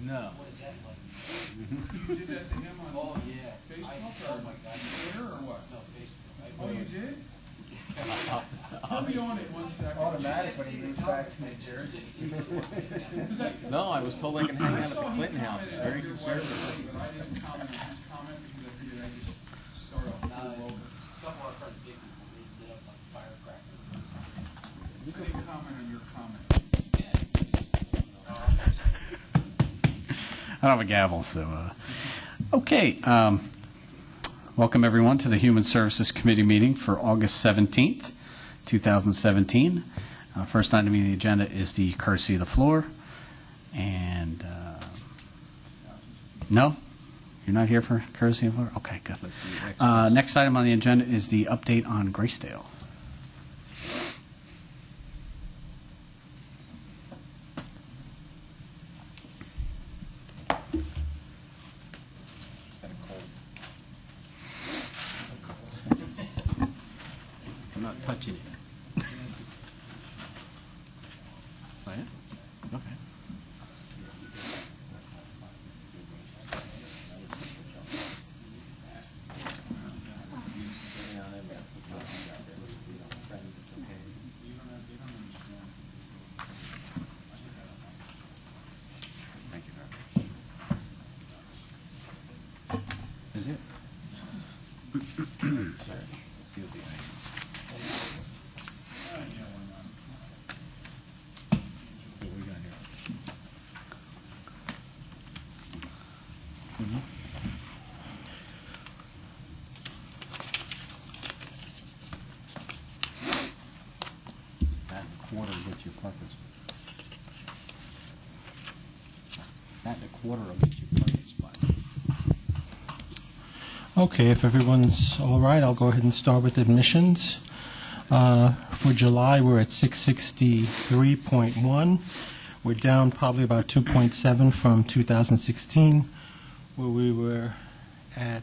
No. What is that like? You did that to him on Oh, yeah. Facebook Oh, my God. Twitter or what? No, Facebook. Oh, you did? He'll be on in 1 second. Automatic when he moves back to New Jersey. No, I was told I can hang out at the saw he Clinton house. It's very commented on your conservative. website, but I didn't comment on his comment because I figured I'd just start off a little over. A couple of our friends did, they lit up like firecrackers. I didn't comment on your comment. I don't have a gavel, so. Okay. Welcome, everyone, to the Human Services Committee meeting for August 17th, 2017. First item on the agenda is the courtesy of the floor. And no? You're not here for courtesy of the floor? Okay, good. Next item on the agenda is the update on Graysdale. I'm not touching it. Oh, yeah? Okay. Thank you very much. Is it? Sorry. Let's see what the angle. What we got here? That and a quarter gets you parking spot. That and a quarter will get you parking spot. Okay, if everyone's all right, I'll go ahead and start with admissions. For July, we're at 663.1. We're down probably about 2.7 from 2016, where we were at,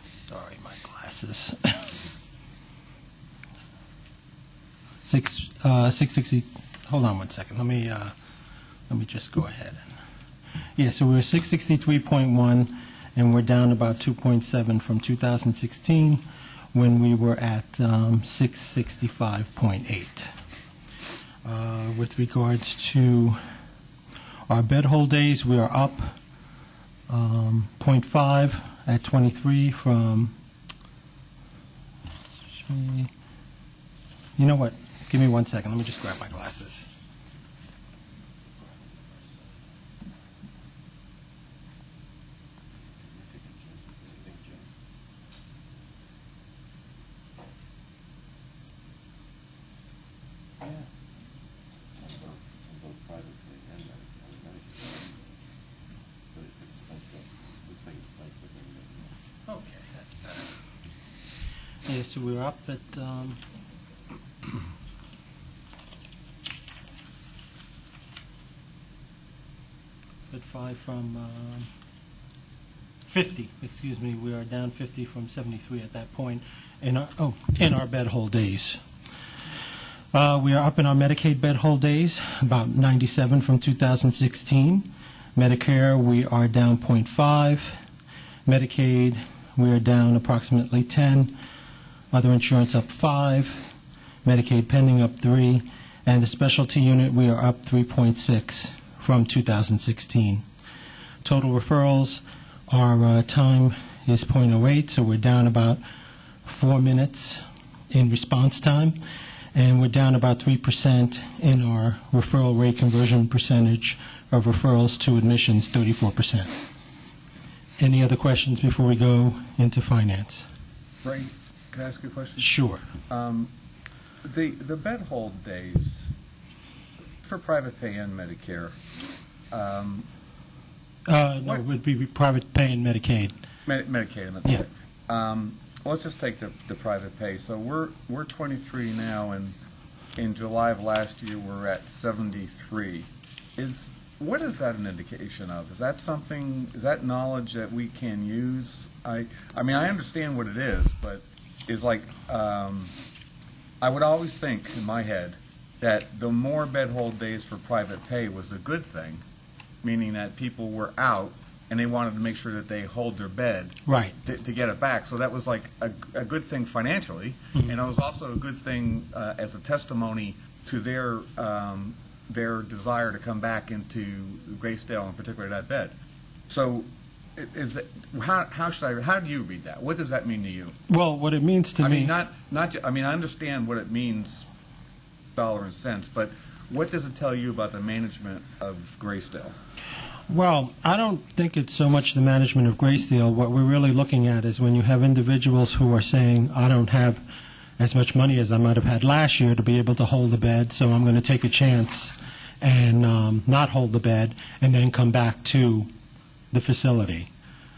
sorry, my glasses. 660, hold on one second. Let me just go ahead. Yeah, so we're 663.1, and we're down about 2.7 from 2016, when we were at 665.8. With regards to our bed hold days, we are up 0.5 at 23 from, you know what, give me 1 second, let me just grab my glasses. Okay, that's better. Yeah, so we're up at, at 5 from 50, excuse me, we are down 50 from 73 at that point in our bed hold days. We are up in our Medicaid bed hold days, about 97 from 2016. Medicare, we are down 0.5. Medicaid, we are down approximately 10. Other insurance up 5. Medicaid pending up 3. And the specialty unit, we are up 3.6 from 2016. Total referrals, our time is 0.08, so we're down about 4 minutes in response time. And we're down about 3% in our referral rate conversion percentage of referrals to admissions, 34%. Any other questions before we go into finance? Ray, can I ask you a question? Sure. The bed hold days for private pay and Medicare. No, it would be private pay and Medicaid. Medicaid. Yeah. Let's just take the private pay. So we're 23 now, and in July of last year we're at 73. What is that an indication of? Is that something? Is that knowledge that we can use? I mean, I understand what it is, but is like I would always think in my head that the more bed hold days for private pay was a good thing, meaning that people were out and they wanted to make sure that they hold their bed Right. to get it back. So that was like a good thing financially, and it was also a good thing as a testimony to their desire to come back into Graysdale, in particular that bed. So, how do you read that? What does that mean to you? Well, what it means to I me... mean, I understand what it means, dollar and cents, but what does it tell you about the management of Graysdale? Well, I don't think it's so much the management of Graysdale. What we're really looking at is when you have individuals who are saying, I don't have as much money as I might have had last year to be able to hold the bed, so I'm going to take a chance and not hold the bed and then come back to the facility.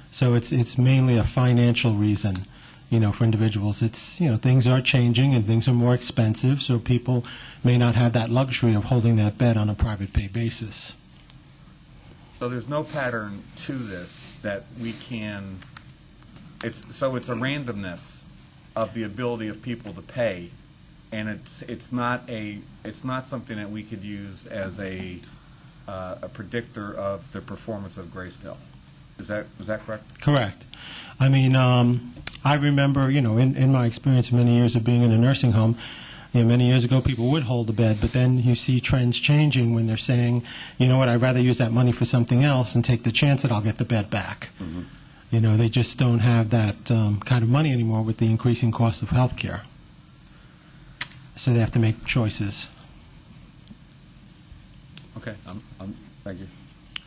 So it's mainly a financial reason, for individuals. It's, things are changing and things are more expensive, so people may not have that luxury of holding that bed on a private pay basis. So there's no pattern to this that we can, it's a randomness of the ability of people to pay, and it's not something that we could use as a predictor of the performance of Graysdale. Is that correct? Correct. I mean, I remember, in my experience many years of being in a nursing home, many years ago people would hold the bed, but then you see trends changing when they're saying, you know what, I'd rather use that money for something else and take the chance that I'll get the bed back. Mm-hmm. They just don't have that kind of money anymore with the increasing cost of health care. So they have to make choices. Okay, thank you.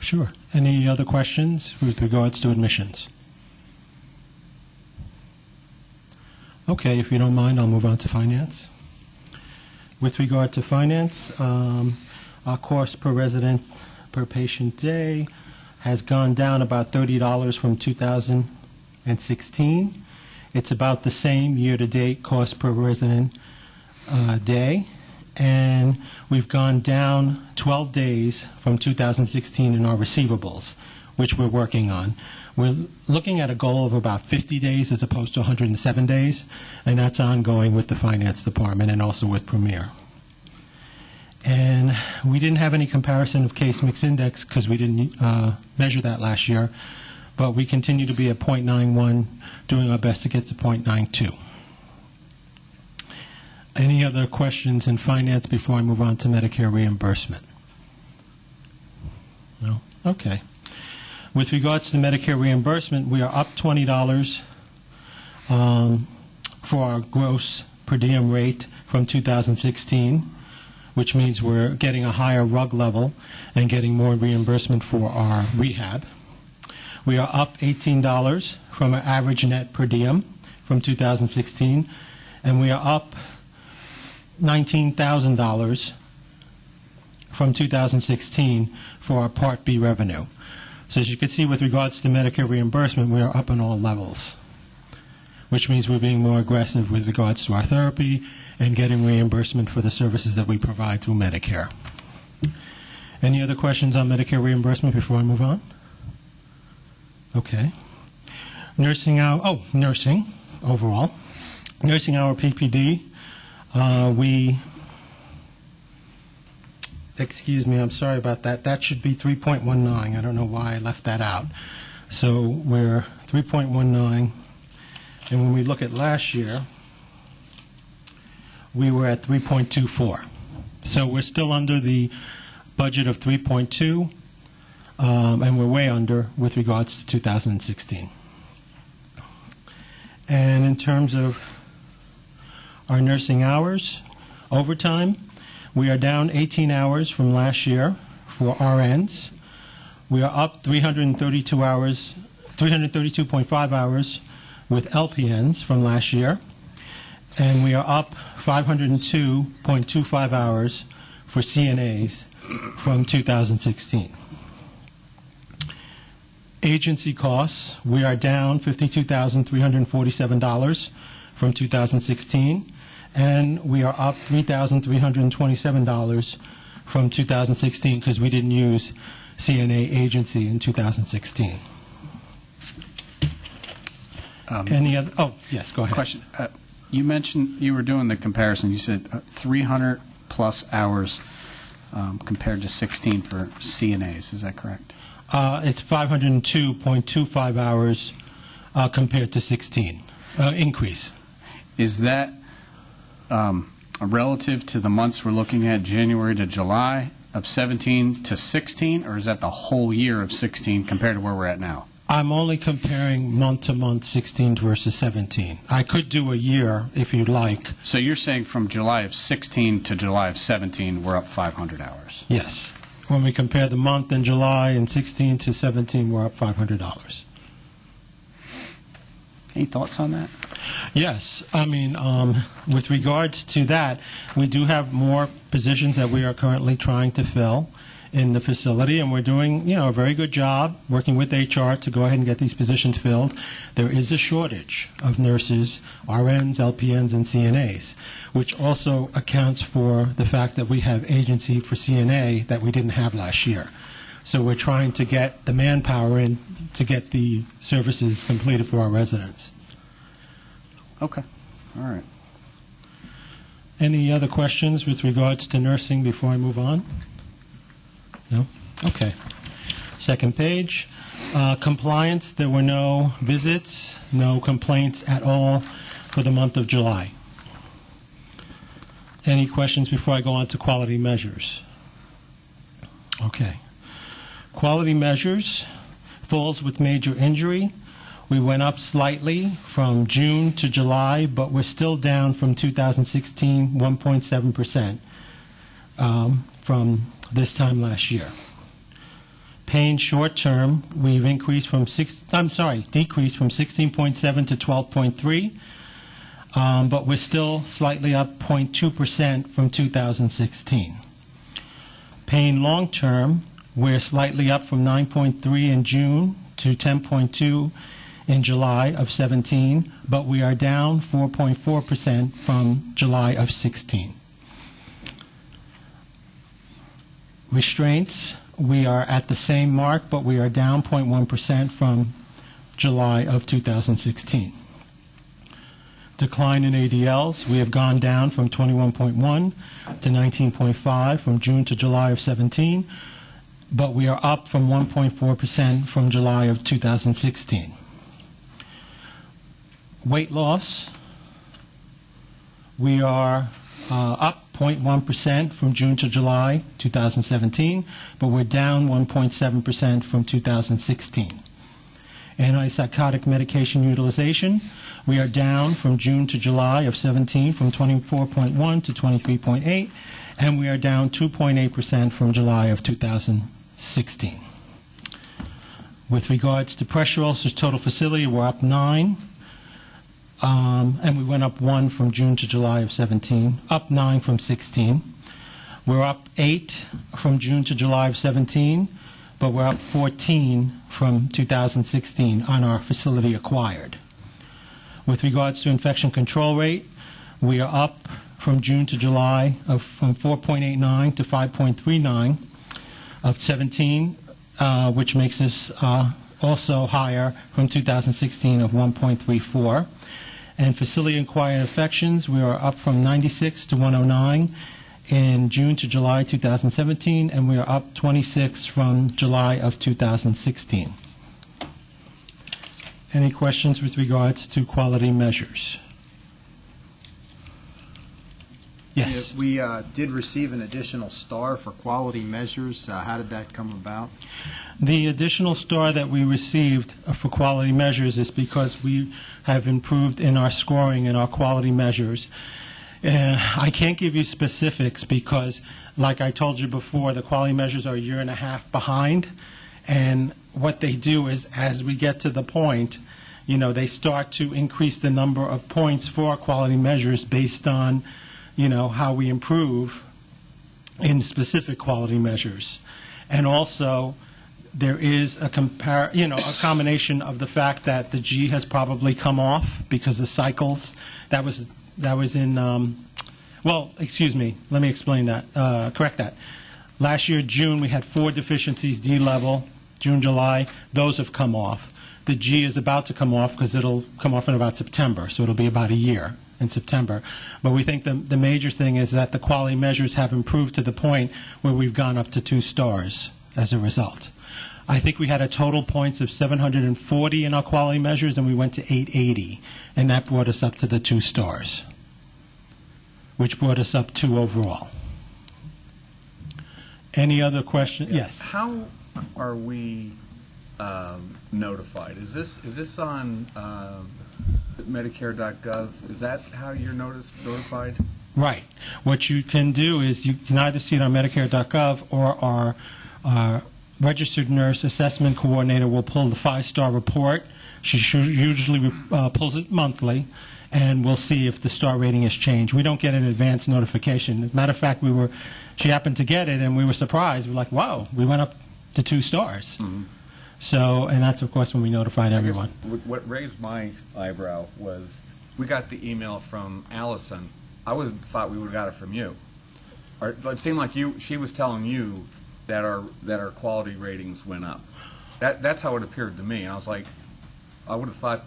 Sure. Any other questions with regards to admissions? Okay, if you don't mind, I'll move on to finance. With regard to finance, our cost per resident per patient day has gone down about $30 from 2016. It's about the same year-to-date cost per resident day, and we've gone down 12 days from 2016 in our receivables, which we're working on. We're looking at a goal of about 50 days as opposed to 107 days, and that's ongoing with the finance department and also with Premier. And we didn't have any comparison of case mix index because we didn't measure that last year, but we continue to be at 0.91, doing our best to get to 0.92. Any other questions in finance before I move on to Medicare reimbursement? No? Okay. With regards to Medicare reimbursement, we are up $20 for our gross per diem rate from 2016, which means we're getting a higher RUG level and getting more reimbursement for our rehab. We are up $18 from our average net per diem from 2016, and we are up $19,000 from 2016 for our Part B revenue. So as you can see, with regards to Medicare reimbursement, we are up on all levels, which means we're being more aggressive with regards to our therapy and getting reimbursement for the services that we provide through Medicare. Any other questions on Medicare reimbursement before I move on? Okay. Nursing overall. Nursing hour PPD, excuse me, I'm sorry about that. That should be 3.19. I don't know why I left that out. So we're 3.19. And when we look at last year, we were at 3.24. So we're still under the budget of 3.2, and we're way under with regards to 2016. And in terms of our nursing hours, overtime, we are down 18 hours from last year for RNs. We are up 332.5 hours with LPNs from last year. And we are up 502.25 hours for CNAs from 2016. Agency costs, we are down $52,347 from 2016. And we are up $3,327 from 2016 because we didn't use CNA agency in 2016. Any other? Oh, yes, go ahead. Question. You mentioned you were doing the comparison. You said 300 plus hours compared to 16 for CNAs. Is that correct? It's 502.25 hours compared to 16 increase. Is that relative to the months we're looking at, January to July of 17 to 16, or is that the whole year of 16 compared to where we're at now? I'm only comparing month to month 16 versus 17. I could do a year if you'd like. So you're saying from July of 16 to July of 17, we're up 500 hours? Yes. When we compare the month in July and 16 to 17, we're up $500. Any thoughts on that? Yes. I mean, with regards to that, we do have more positions that we are currently trying to fill in the facility, and we're doing, a very good job working with HR to go ahead and get these positions filled. There is a shortage of nurses, RNs, LPNs, and CNAs, which also accounts for the fact that we have agency for CNA that we didn't have last year. So we're trying to get the manpower in to get the services completed for our residents. Okay. All right. Any other questions with regards to nursing before I move on? No? Okay. Second page. Compliance, there were no visits, no complaints at all for the month of July. Any questions before I go on to quality measures? Okay. Quality measures falls with major injury. We went up slightly from June to July, but we're still down from 2016, 1.7% from this time last year. Pain short term, we've decreased from 16.7 to 12.3, but we're still slightly up 0.2% from 2016. Pain long term, we're slightly up from 9.3 in June to 10.2 in July of 17, but we are down 4.4% from July of 16. Restraints, we are at the same mark, but we are down 0.1% from July of 2016. Decline in ADLs, we have gone down from 21.1 to 19.5 from June to July of 17, but we are up from 1.4% from July of 2016. Weight loss, we are up 0.1% from June to July 2017, but we're down 1.7% from 2016. Antipsychotic medication utilization, we are down from June to July of 17 from 24.1 to 23.8, and we are down 2.8% from July of 2016. With regards to pressure ulcers total facility, we're up 9. And we went up 1 from June to July of 17, up 9 from 16. We're up 8 from June to July of 17, but we're up 14 from 2016 on our facility acquired. With regards to infection control rate, we are up from June to July from 4.89 to 5.39 of 17, which makes us also higher from 2016 of 1.34. And facility-acquired infections, we are up from 96 to 109 in June to July 2017, and we are up 26 from July of 2016. Any questions with regards to quality measures? Yes. We did receive an additional star for quality measures. How did that come about? The additional star that we received for quality measures is because we have improved in our scoring and our quality measures. I can't give you specifics because, like I told you before, the quality measures are a year and a half behind. And what they do is, as we get to the point, they start to increase the number of points for our quality measures based on how we improve in specific quality measures. And also, there is a combination of the fact that the G has probably come off because the cycles, that was in, excuse me, let me explain that, correct that. Last year, June, we had 4 deficiencies, D level, June, July, those have come off. The G is about to come off because it'll come off in about September, so it'll be about a year in September. But we think the major thing is that the quality measures have improved to the point where we've gone up to 2 stars as a result. I think we had a total points of 740 in our quality measures, and we went to 880, and that brought us up to the 2 stars, which brought us up 2 overall. Any other question? Yes. How are we notified? Is this on Medicare.gov? Is that how you're notified? Right. What you can do is you can either see it on Medicare.gov or our registered nurse assessment coordinator will pull the 5-star report. She usually pulls it monthly, and we'll see if the star rating has changed. We don't get an advance notification. As a matter of fact, she happened to get it, and we were surprised. We're like, wow, we went up to 2 stars. Mm-hmm. So, and that's, of course, when we notified everyone. What raised my eyebrow was we got the email from Allison. I thought we would have got it from you. Or it seemed like she was telling you that our quality ratings went up. That's how it appeared to me. And I was like, I would have thought,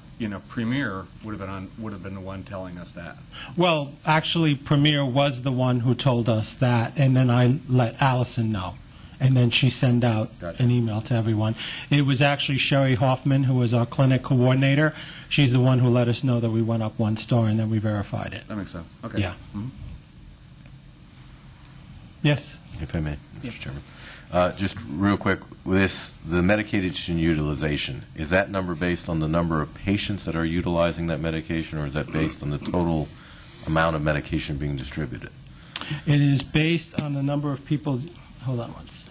Premier would have been the one telling us that. Well, actually, Premier was the one who told us that, and then I let Allison know. And then she sent out an email to everyone. It was actually Sherry Hoffman, who was our clinic coordinator. She's the one who let us know that we went up 1 star, and then we verified it. That makes sense. Okay. Yeah. Mm-hmm. Yes? If I may, Mr. Chairman. Just real quick, the medication utilization, is that number based on the number of patients that are utilizing that medication, or is that based on the total amount of medication being distributed? It is based on the number of people. Hold on 1 second.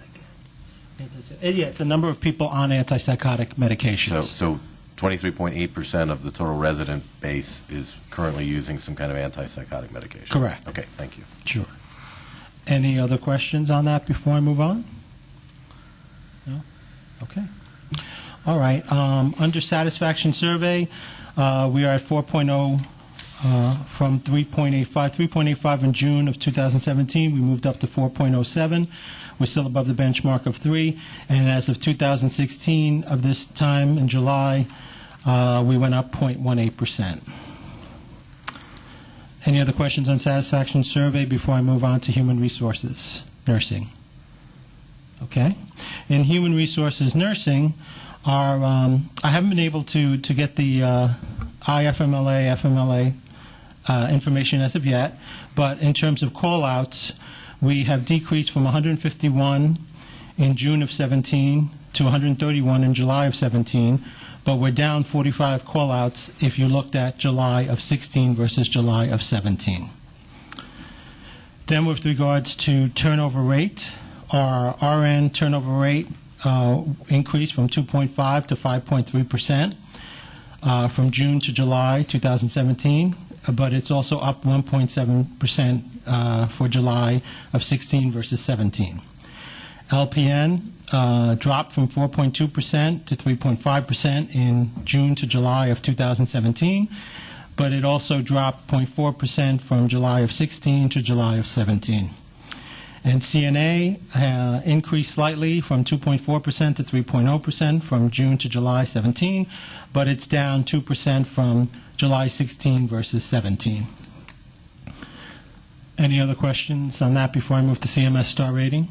Yeah, it's the number of people on antipsychotic medications. So 23.8% of the total resident base is currently using some kind of antipsychotic medication? Correct. Okay, thank you. Sure. Any other questions on that before I move on? No? Okay. All right. Under satisfaction survey, we are at 4.0 from 3.85. 3.85 in June of 2017. We moved up to 4.07. We're still above the benchmark of 3. And as of 2016, of this time in July, we went up 0.18%. Any other questions on satisfaction survey before I move on to human resources nursing? Okay. In human resources nursing, I haven't been able to get the IFMLA, FMLA information as of yet, but in terms of call-outs, we have decreased from 151 in June of 17 to 131 in July of 17, but we're down 45 call-outs if you looked at July of 16 versus July of 17. Then with regards to turnover rate, our RN turnover rate increased from 2.5 to 5.3% from June to July 2017, but it's also up 1.7% for July of 16 versus 17. LPN dropped from 4.2% to 3.5% in June to July of 2017, but it also dropped 0.4% from July of 16 to July of 17. And CNA increased slightly from 2.4% to 3.0% from June to July 17, but it's down 2% from July 16 versus 17. Any other questions on that before I move to CMS star rating?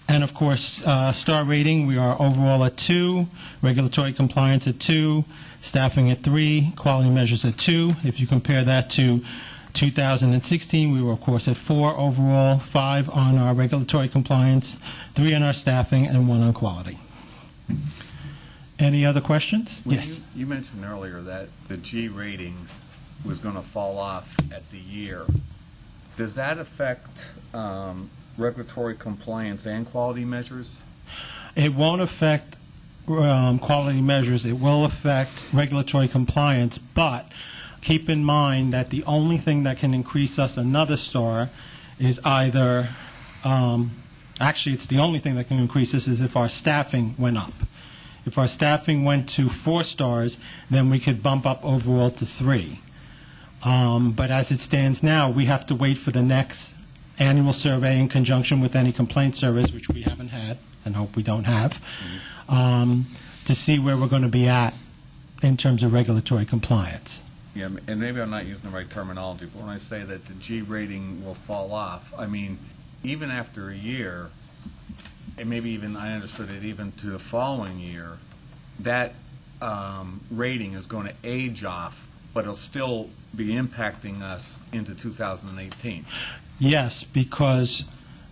And of course, star rating, we are overall at 2, regulatory compliance at 2, staffing at 3, quality measures at 2. If you compare that to 2016, we were, of course, at 4 overall, 5 on our regulatory compliance, 3 on our staffing, and 1 on quality. Any other questions? Well, Yes. You mentioned earlier that the G rating was going to fall off at the year. Does that affect regulatory compliance and quality measures? It won't affect quality measures. It will affect regulatory compliance, but keep in mind that the only thing that can increase us another star is either, actually it's the only thing that can increase us is if our staffing went up. If our staffing went to 4 stars, then we could bump up overall to 3. But as it stands now, we have to wait for the next annual survey in conjunction with any complaint service, which we haven't had and hope we don't have, to see where we're going to be at in terms of regulatory compliance. yeah, and maybe I'm not using the right terminology, but when I say that the G rating will fall off, I mean, even after a year, and maybe even, I understood it even to the following year, that rating is going to age off, but it'll still be impacting us into 2018. Yes, because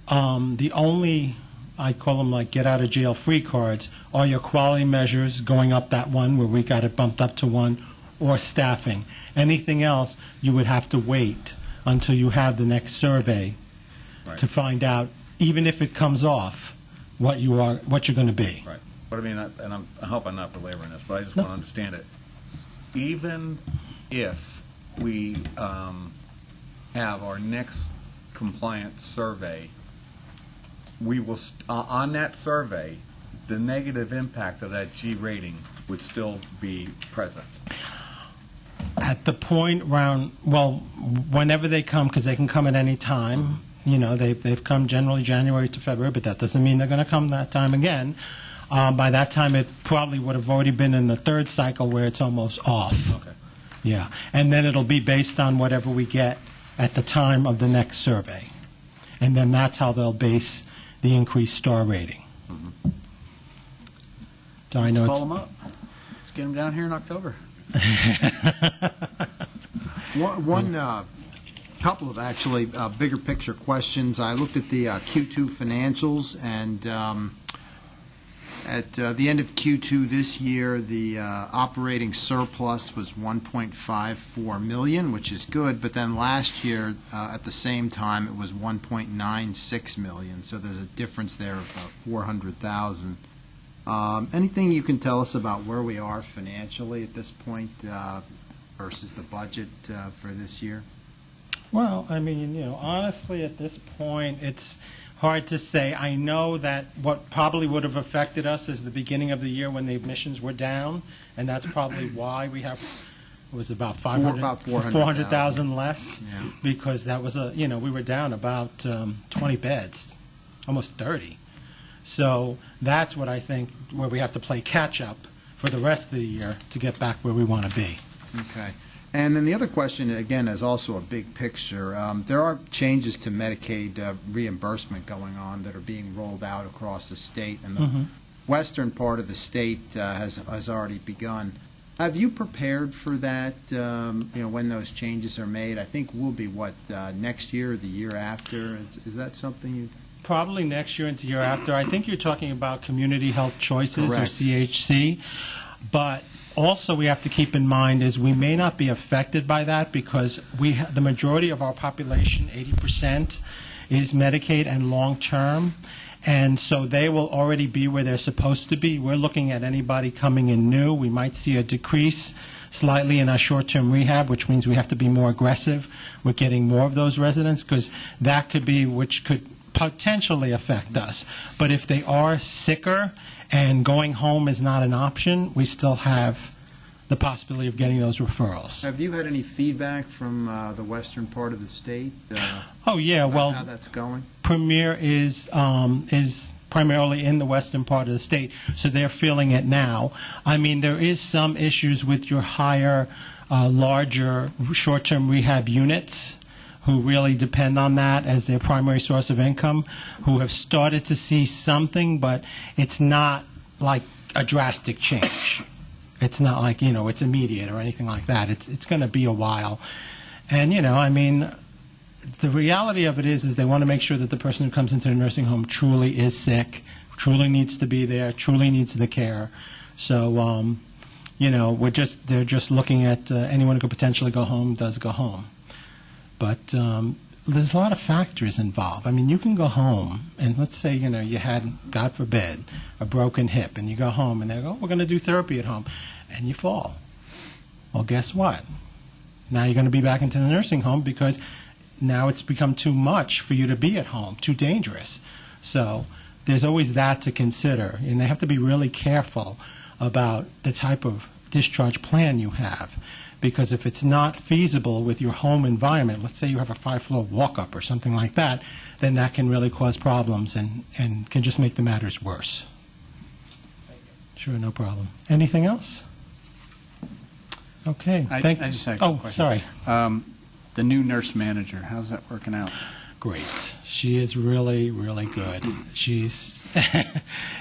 the only, I call them like get out of jail free cards, are your quality measures going up that one where we got it bumped up to 1, or staffing. Anything else, you would have to wait until you have the next survey to find out, even if it comes off, what you're going to be. Right. But I mean, and I hope I'm not belaboring this, but I just want to understand it. Even if we have our next compliance survey, we will, on that survey, the negative impact of that G rating would still be present. At the point around, well, whenever they come, because they can come at any time, you know, they've come generally January to February, but that doesn't mean they're going to come that time again. By that time, it probably would have already been in the third cycle where it's almost off. Okay. Yeah, and then it'll be based on whatever we get at the time of the next survey. And then that's how they'll base the increased star rating. So I know Let's it's, call them up. Let's get them down here in October. One couple of actually bigger picture questions. I looked at the Q2 financials, and at the end of Q2 this year, the operating surplus was $1.54 million, which is good, but then last year at the same time it was $1.96 million, so there's a difference there of $400,000. Anything you can tell us about where we are financially at this point versus the budget for this year? well, I mean, you know, honestly, at this point, it's hard to say. I know that what probably would have affected us is the beginning of the year when the admissions were down, and that's probably why we have, it was about 400,000 less, Yeah. because that was a, you know, we were down about 20 beds, almost 30. So that's what I think, where we have to play catch-up for the rest of the year to get back where we want to be. Okay. And then the other question, again, is also a big picture. There are changes to Medicaid reimbursement going on that are being rolled out across the state, and the western part of the state has already begun. Have you prepared for that, you know, when those changes are made? I think will be, what, next year or the year after? Is that something you've... Probably next year and the year after. I think you're talking about Community Health Choices, Correct. or CHC. But also we have to keep in mind is we may not be affected by that because the majority of our population, 80%, is Medicaid and long-term. And so they will already be where they're supposed to be. We're looking at anybody coming in new. We might see a decrease slightly in our short-term rehab, which means we have to be more aggressive with getting more of those residents, because that could be which could potentially affect us. But if they are sicker and going home is not an option, we still have the possibility of getting those referrals. Have you had any feedback from the western part of the state? Oh, yeah, well, how that's going? Premier is primarily in the western part of the state, so they're feeling it now. I mean, there is some issues with your higher, larger short-term rehab units who really depend on that as their primary source of income, who have started to see something, but it's not like a drastic change. It's not like, you know, it's immediate or anything like that. It's going to be a while. And, you know, I mean, the reality of it is they want to make sure that the person who comes into the nursing home truly is sick, truly needs to be there, truly needs the care. So, you know, they're just looking at anyone who could potentially go home does go home. But there's a lot of factors involved. I mean, you can go home, and let's say, you know, you had, God forbid, a broken hip, and you go home, and they go, oh, we're going to do therapy at home, and you fall. Well, guess what? Now you're going to be back into the nursing home because now it's become too much for you to be at home, too dangerous. So there's always that to consider, and they have to be really careful about the type of discharge plan you have. Because if it's not feasible with your home environment, let's say you have a 5-floor walk-up or something like that, then that can really cause problems and can just make the matters worse. Sure, no problem. Anything else? Okay, I thank. just had a quick Oh, question. sorry. The new nurse manager, how's that working out? Great. She is really, really good. She's,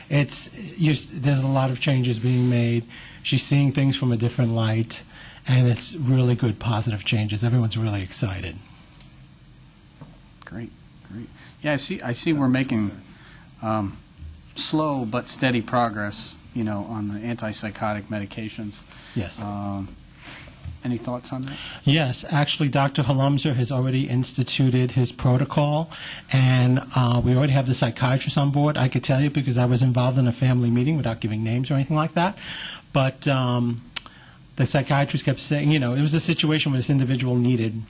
there's a lot of changes being made. She's seeing things from a different light, and it's really good, positive changes. Everyone's really excited. Great, great. Yeah, I see we're making slow but steady progress, on the antipsychotic medications. Yes. Any thoughts on that? Yes, actually, Dr. Halumzer has already instituted his protocol, and we already have the psychiatrist on board. I could tell you because I was involved in a family meeting without giving names or anything like that. But the psychiatrist kept saying, it was a situation where this individual needed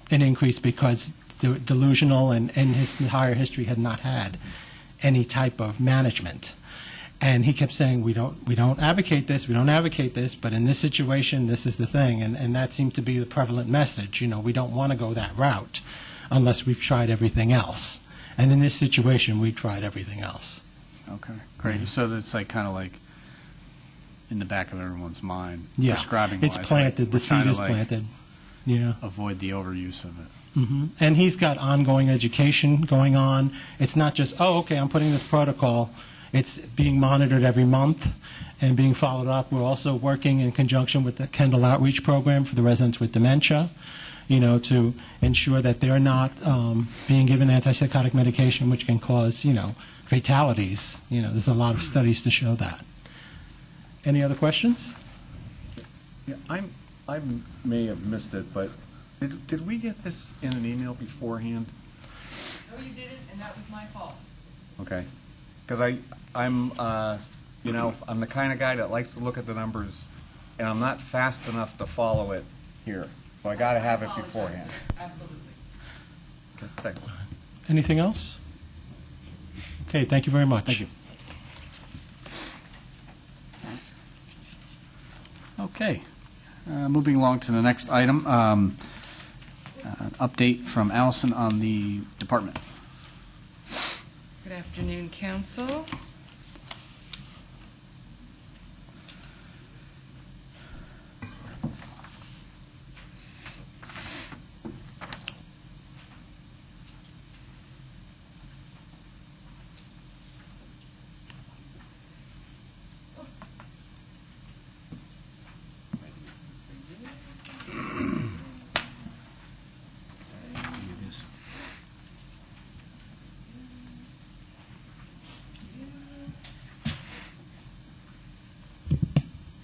an increase because the delusional and his entire history had not had any type of management. And he kept saying, we don't advocate this, but in this situation, this is the thing. And that seemed to be the prevalent message. We don't want to go that route unless we've tried everything else. And in this situation, we tried everything else. Okay, great. So that's kind of like in the back of everyone's mind, Yeah, prescribing-wise. it's planted. The seed is planted. Yeah. Avoid the overuse of it. Mm-hmm. And he's got ongoing education going on. It's not just, I'm putting this protocol. It's being monitored every month and being followed up. We're also working in conjunction with the Kendall Outreach Program for the residents with dementia, to ensure that they're not being given antipsychotic medication, which can cause, fatalities. There's a lot of studies to show that. Any other questions? Yeah, I may have missed it, but did we get this in an email beforehand? No, you didn't, and that was my fault. Okay. Because I'm the kind of guy that likes to look at the numbers, and I'm not fast enough to follow it here. So I got to have it beforehand. Absolutely. Okay, thanks. Anything else? Okay, thank you very much. Thank you. Okay. Moving along to the next item, an update from Allison on the department. Good afternoon, Council.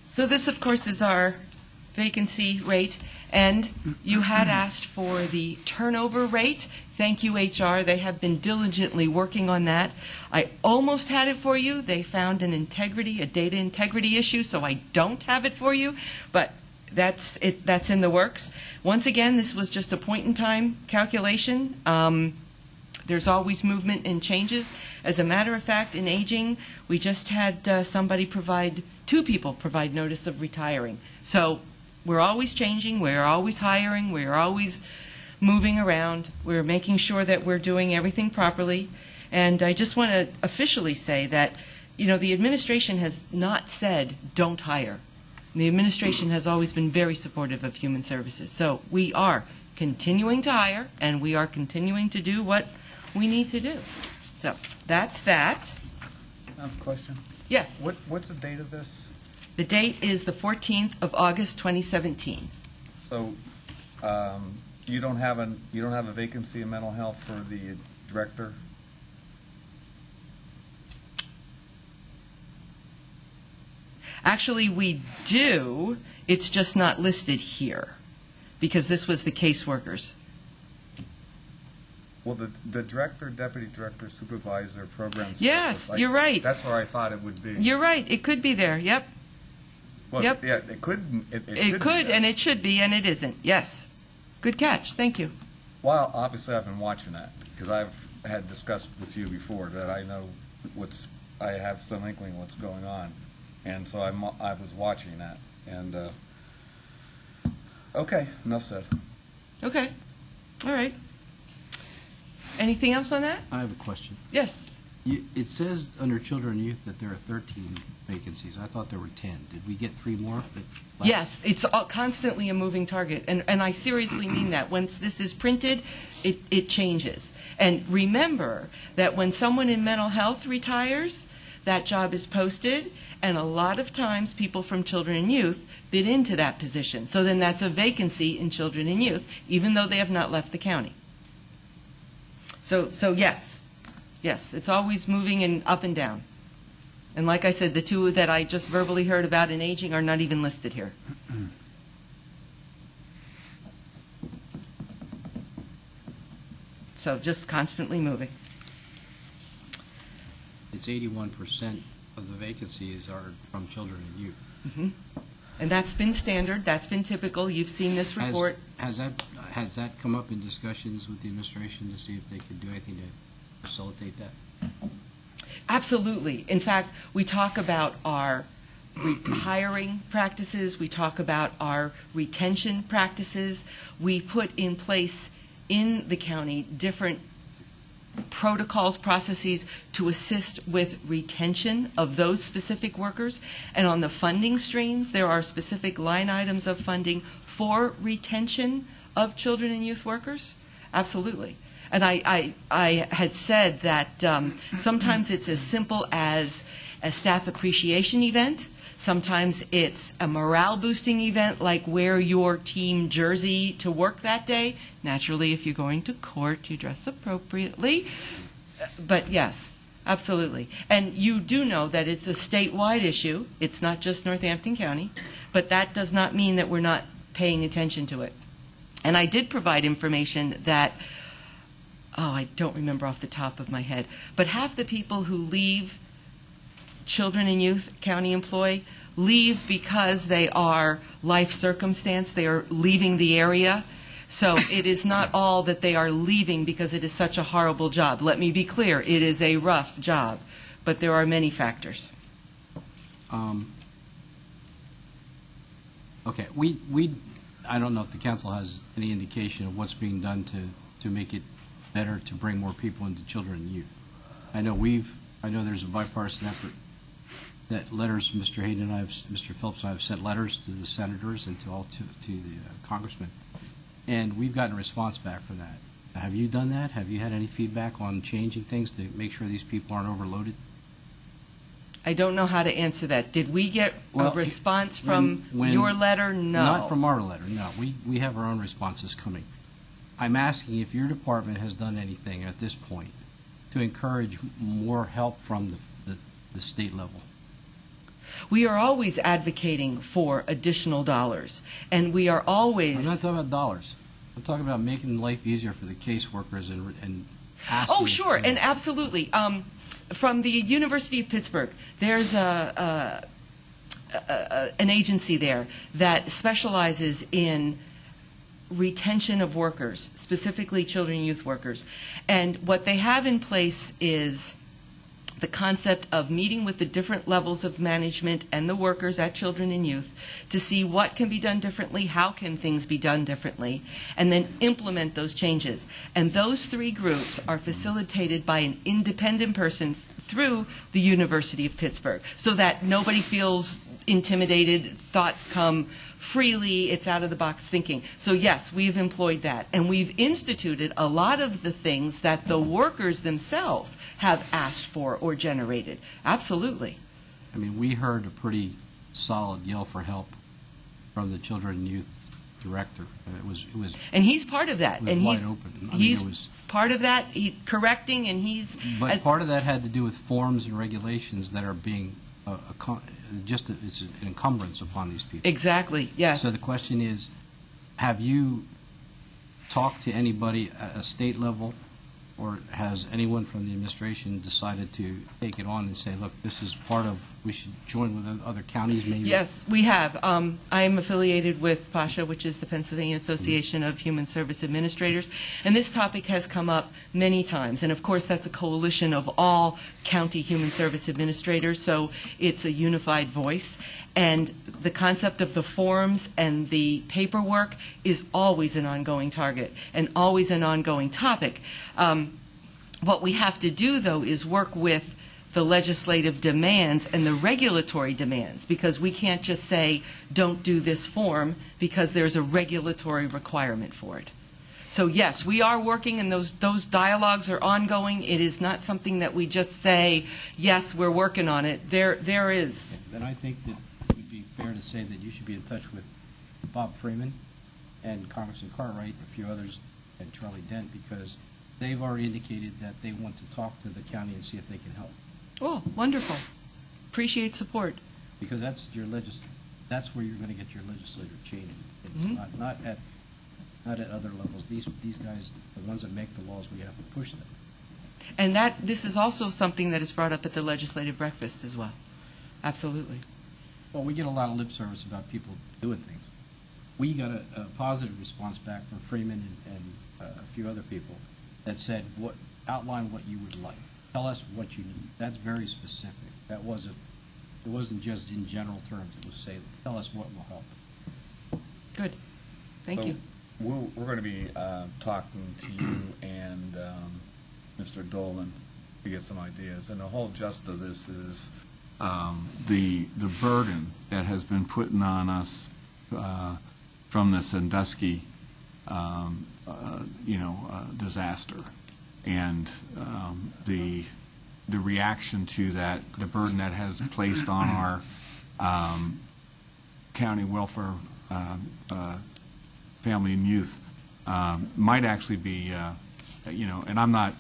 So this, of course, is our vacancy rate, and you had asked for the turnover rate. Thank you, HR. They have been diligently working on that. I almost had it for you. They found a data integrity issue, so I don't have it for you, but that's in the works. Once again, this was just a point-in-time calculation. There's always movement and changes. As a matter of fact, in aging, we just had two people provide notice of retiring. So we're always changing, we're always hiring, we're always moving around. We're making sure that we're doing everything properly. And I just want to officially say that, the administration has not said don't hire. The administration has always been very supportive of human services. So we are continuing to hire, and we are continuing to do what we need to do. So that's that. I have a question. Yes. What's the date of this? The date is the 14th of August, 2017. So, you don't have a vacancy in mental health for the director? Actually, we do. It's just not listed here because this was the caseworkers. Well, the director, deputy director, supervisor, program specialist. Yes, you're right. That's where I thought it would be. You're right. It could be there. Yep. Well, Yep. yeah, it could. It could, and it should be, and it isn't. Yes. Good catch. Thank you. Well, obviously, I've been watching that because I've had discussed with you before that I know I have some inkling what's going on, and so I was watching that. And okay, enough said. Okay. All right. Anything else on that? I have a question. Yes. It says under children and youth that there are 13 vacancies. I thought there were 10. Did we get 3 more? Yes, it's constantly a moving target, and I seriously mean that. Once this is printed, it changes. And remember that when someone in mental health retires, that job is posted, and a lot of times people from children and youth bid into that position. So then that's a vacancy in children and youth, even though they have not left the county. So yes, it's always moving and up and down. And like I said, the 2 that I just verbally heard about in aging are not even listed here. So just constantly moving. It's 81% of the vacancies are from children and youth. Mm-hmm. And that's been standard. That's been typical. You've seen this report. Has that come up in discussions with the administration to see if they could do anything to facilitate that? Absolutely. In fact, we talk about our hiring practices. We talk about our retention practices. We put in place in the county different protocols, processes to assist with retention of those specific workers. And on the funding streams, there are specific line items of funding for retention of children and youth workers. Absolutely. And I had said that sometimes it's as simple as a staff appreciation event. Sometimes it's a morale-boosting event, like wear your team jersey to work that day. Naturally, if you're going to court, you dress appropriately. But yes, absolutely. And you do know that it's a statewide issue. It's not just Northampton County. But that does not mean that we're not paying attention to it. And I did provide information that, I don't remember off the top of my head, but half the people who leave children and youth county employee leave because they are life circumstance, they are leaving the area. So it is not all that they are leaving because it is such a horrible job. Let me be clear, it is a rough job, but there are many factors. Okay, I don't know if the council has any indication of what's being done to make it better to bring more people into children and youth. I know there's a bipartisan effort that letters, Mr. Hayden and I Mr. Phillips and I have sent letters to the senators and to the congressmen, and we've gotten a response back from that. Have you done that? Have you had any feedback on changing things to make sure these people aren't overloaded? I don't know how to answer that. Did we get a response from your letter? No. Not from our letter, no. We have our own responses coming. I'm asking if your department has done anything at this point to encourage more help from the state level. We are always advocating for additional dollars, and we are always... I'm not talking about dollars. I'm talking about making life easier for the caseworkers and asking... Oh, sure, and absolutely. From the University of Pittsburgh, there's an agency there that specializes in retention of workers, specifically children and youth workers. And what they have in place is the concept of meeting with the different levels of management and the workers at children and youth to see what can be done differently, how can things be done differently, and then implement those changes. And those 3 groups are facilitated by an independent person through the University of Pittsburgh, so that nobody feels intimidated, thoughts come freely, it's out-of-the-box thinking. So yes, we've employed that, and we've instituted a lot of the things that the workers themselves have asked for or generated. Absolutely. I mean, we heard a pretty solid yell for help from the children and youth director. It was and he's part of that. It was and wide open. He's part of that. He's correcting, and he's... But part of that had to do with forms and regulations that are being it's an encumbrance upon these people. Exactly, yes. So the question is, have you talked to anybody at a state level, or has anyone from the administration decided to take it on and say, look, this is part of, we should join with other counties maybe? Yes, we have. I am affiliated with PASHA, which is the Pennsylvania Association of Human Service Administrators, and this topic has come up many times. And of course, that's a coalition of all county human service administrators, so it's a unified voice. And the concept of the forms and the paperwork is always an ongoing target and always an ongoing topic. What we have to do, though, is work with the legislative demands and the regulatory demands, because we can't just say, don't do this form, because there's a regulatory requirement for it. So yes, we are working, and those dialogues are ongoing. It is not something that we just say, yes, we're working on it. There is. Then I think that it would be fair to say that you should be in touch with Bob Freeman and Congressman Cartwright, a few others, and Charlie Dent, because they've already indicated that they want to talk to the county and see if they can help. Oh, wonderful. Appreciate support. Because that's that's where you're going to get your legislative change. It's Mhm. not at other levels. These guys, the ones that make the laws, we have to push them. And this is also something that is brought up at the legislative breakfast as well. Absolutely. Well, we get a lot of lip service about people doing things. We got a positive response back from Freeman and a few other people that said, outline what you would like. Tell us what you need. That's very specific. It wasn't just in general terms. It was say, tell us what will help. Good. Thank So you. We're going to be talking to you and Mr. Dolan to get some ideas. And the whole gist of this is the burden that has been put on us from the Sandusky disaster, and the reaction to that, the burden that has placed on our county welfare, family and youth, might actually be, and I'm not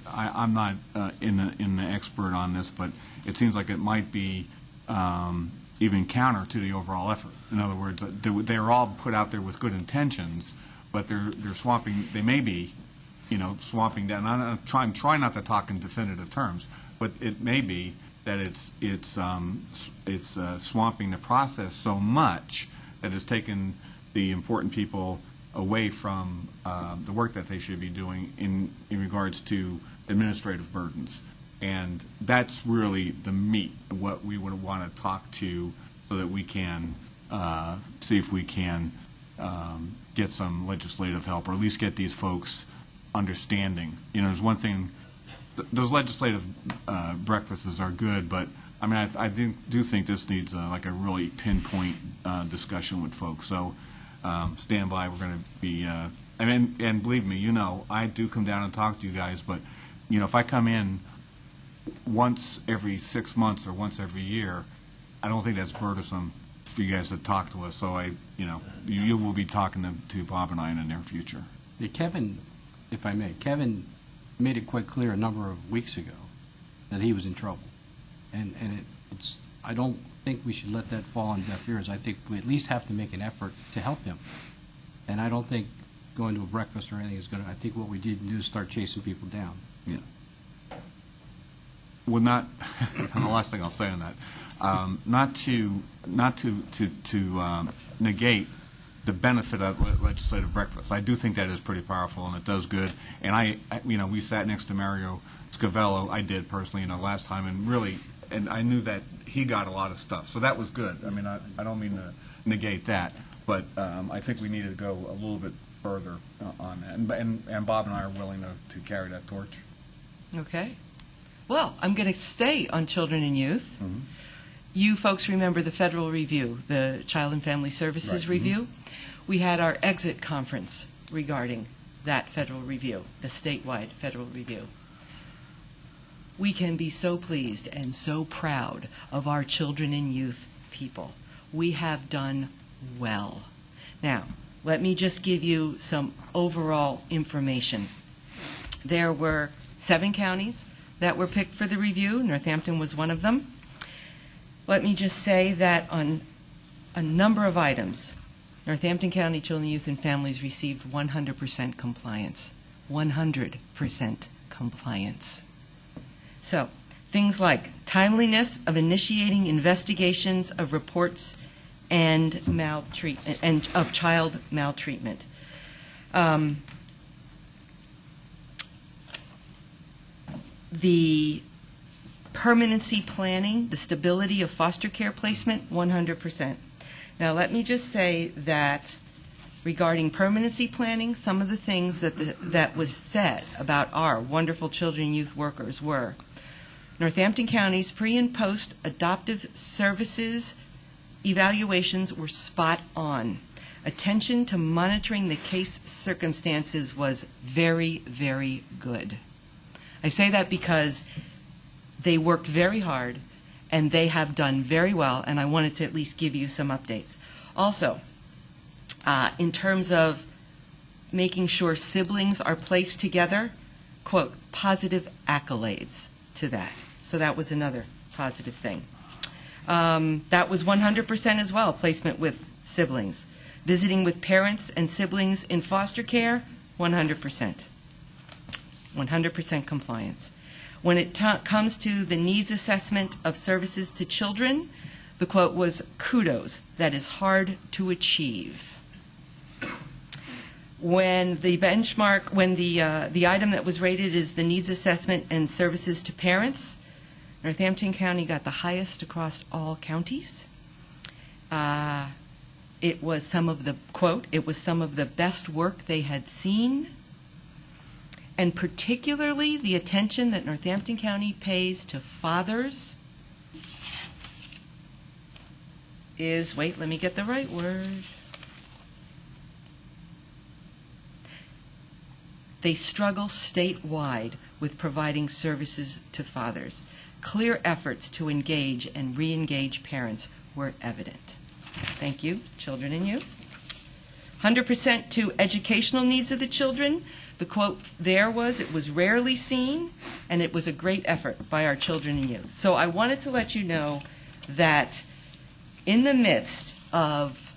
in the expert on this, but it seems like it might be even counter to the overall effort. In other words, they're all put out there with good intentions, but they're swamping. They may be, swamping down. I'm trying not to talk in definitive terms, but it may be that it's swamping the process so much that it's taken the important people away from the work that they should be doing in regards to administrative burdens. And that's really the meat of what we would want to talk to, so that we can see if we can get some legislative help, or at least get these folks understanding. There's one thing, those legislative breakfasts are good, but I mean, I do think this needs like a really pinpoint discussion with folks. So stand by. We're going to be, and believe me, I do come down and talk to you guys, but if I come in once every 6 months or once every year, I don't think that's burdensome for you guys to talk to us. So you will be talking to Bob and I in the near future. Yeah, Kevin, if I may, Kevin made it quite clear a number of weeks ago that he was in trouble, and I don't think we should let that fall on deaf ears. I think we at least have to make an effort to help him, and I don't think going to a breakfast or anything is going to. I think what we need to do is start chasing people down. Yeah. Well, not the last thing I'll say on that. Not to negate the benefit of legislative breakfast. I do think that is pretty powerful, and it does good. And we sat next to Mario Scavello. I did personally, last time, and I knew that he got a lot of stuff, so that was good. I mean, I don't mean to negate that, but I think we need to go a little bit further on that. And Bob and I are willing to carry that torch. Okay. Well, I'm going to stay on children and youth. Mm-hmm. You folks remember the federal review, the Child and Family Services Right. Review? Mm-hmm. We had our exit conference regarding that federal review, the statewide federal review. We can be so pleased and so proud of our children and youth people. We have done well. Now, let me just give you some overall information. There were 7 counties that were picked for the review. Northampton was one of them. Let me just say that on a number of items, Northampton County Children, Youth, and Families received 100% compliance. 100% compliance. So, things like timeliness of initiating investigations of reports and maltreatment, and of child maltreatment. The permanency planning, the stability of foster care placement, 100%. Now, let me just say that regarding permanency planning, some of the things that was said about our wonderful children and youth workers were: Northampton County's pre- and post-adoptive services evaluations were spot on. Attention to monitoring the case circumstances was very, very good. I say that because they worked very hard and they have done very well, and I wanted to at least give you some updates. Also, in terms of making sure siblings are placed together, quote, positive accolades to that. So that was another positive thing. That was 100% as well, placement with siblings. Visiting with parents and siblings in foster care, 100%. 100% compliance. When it comes to the needs assessment of services to children, the quote was, kudos, that is hard to achieve. When the benchmark, when the item that was rated is the needs assessment and services to parents, Northampton County got the highest across all counties. It was some of the, quote, it was some of the best work they had seen, and particularly the attention that Northampton County pays to fathers is, wait, let me get the right word. They struggle statewide with providing services to fathers. Clear efforts to engage and re-engage parents were evident. Thank you, children and youth. 100% to educational needs of the children. The quote there was, it was rarely seen, and it was a great effort by our children and youth. So I wanted to let you know that in the midst of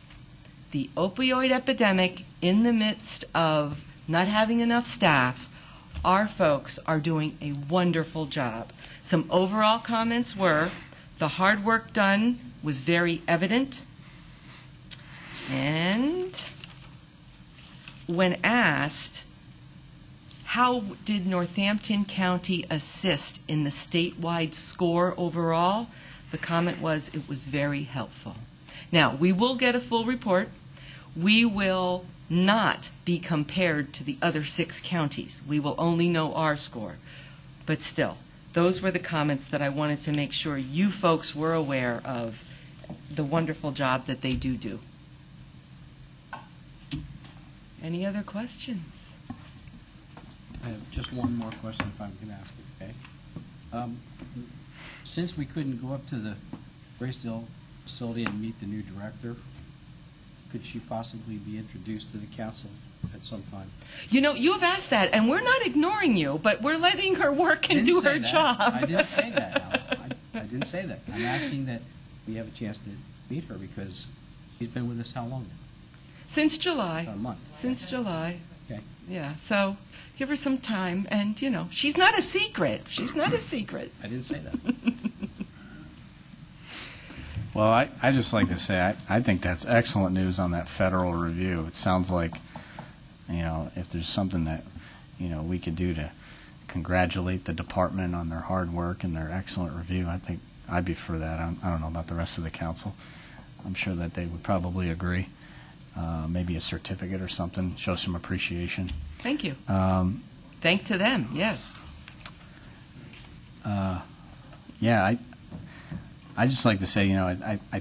the opioid epidemic, in the midst of not having enough staff, our folks are doing a wonderful job. Some overall comments were, the hard work done was very evident, and when asked, how did Northampton County assist in the statewide score overall, the comment was, it was very helpful. Now, we will get a full report. We will not be compared to the other 6 counties. We will only know our score. But still, those were the comments that I wanted to make sure you folks were aware of the wonderful job that they do. Any other questions? I have just one more question, if I can ask it, okay? Since we couldn't go up to the Gracedale facility and meet the new director, could she possibly be introduced to the council at some time? You know, you have asked that, and we're not ignoring you, but we're letting her work and do her job. I didn't say that, Alice. I didn't say that. I'm asking that we have a chance to meet her because she's been with us how long? Since July. About a month. Since July. Okay. Yeah, so give her some time, and, you know, she's not a secret. She's not a secret. I didn't say that. Well, I just like to say, I think that's excellent news on that federal review. It sounds like, you know, if there's something that, you know, we could do to congratulate the department on their hard work and their excellent review, I think I'd be for that. I don't know about the rest of the council. I'm sure that they would probably agree. Maybe a certificate or something, show some appreciation. Thank you. Thank to them, yes. Yeah, I just like to say, you know, I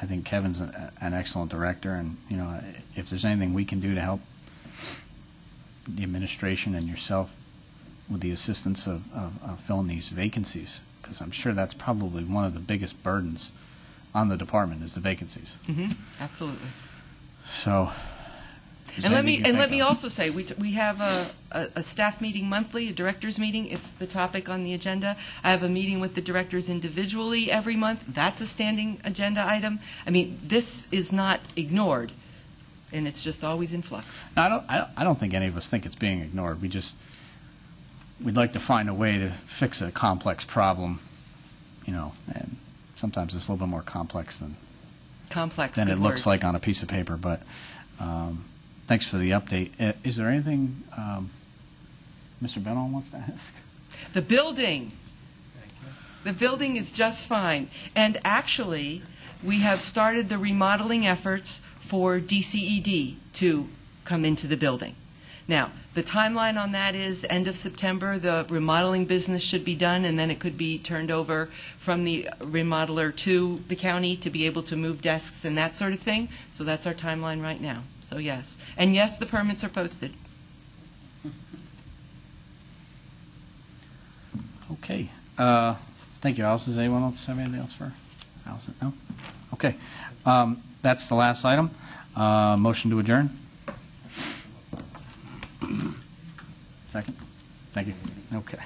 think Kevin's an excellent director, and, you know, if there's anything we can do to help the administration and yourself with the assistance of filling these vacancies, because I'm sure that's probably one of the biggest burdens on the department is the vacancies. Mm-hmm. Absolutely. So, and let me also say, we have a staff meeting monthly, a directors meeting. It's the topic on the agenda. I have a meeting with the directors individually every month. That's a standing agenda item. I mean, this is not ignored, and it's just always in flux. I don't think any of us think it's being ignored. We'd like to find a way to fix a complex problem, you know, and sometimes it's a little bit more complex than it looks like on a piece of paper. But thanks for the update. Is there anything Mr. Benall wants to ask? The building. The building is just fine. And actually, we have started the remodeling efforts for DCED to come into the building. Now, the timeline on that is end of September, the remodeling business should be done, and then it could be turned over from the remodeler to the county to be able to move desks and that sort of thing. So that's our timeline right now. So yes. And yes, the permits are posted. Okay. Thank you, Allison. Does anyone else have anything else for Allison? No? Okay. That's the last item. Motion to adjourn? Second? Thank you. Okay.